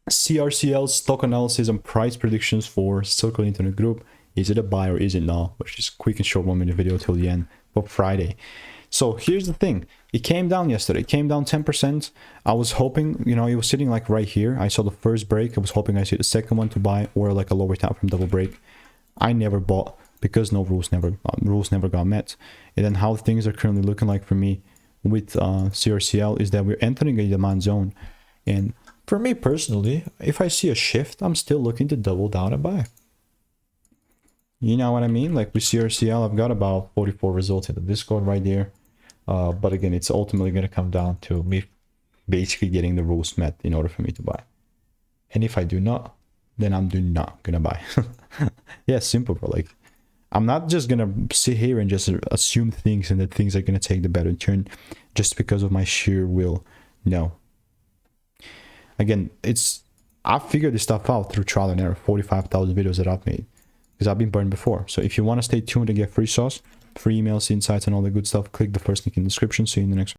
CRCL stock analysis and price predictions for Circle Internet Group. Is it a buy or is it not? Which is quick and short 1 minute video till the end for Friday. So here's the thing. It came down yesterday. It came down 10%. I was hoping, you know, it was sitting like right here. I saw the first break. I was hoping I see the second one to buy or like a lower time from double break. I never bought because no rules never got met. And then how things are currently looking like for me with CRCL is that we're entering a demand zone. And for me personally, if I see a shift, I'm still looking to double down and buy. You know what I mean? Like with CRCL, I've got about 44 results in the Discord right there. But again, it's ultimately going to come down to me basically getting the rules met in order for me to buy. And if I do not, then I'm not going to buy. Yeah, simple, bro. Like, I'm not just going to sit here and just assume things and that things are going to take the better turn just because of my sheer will. No. Again, I figured this stuff out through trial and error, 45,000 videos that I've made. Because I've been burned before. So if you want to stay tuned and get free sauce, free emails, insights, and all the good stuff, click the first link in the description. See you in the next one.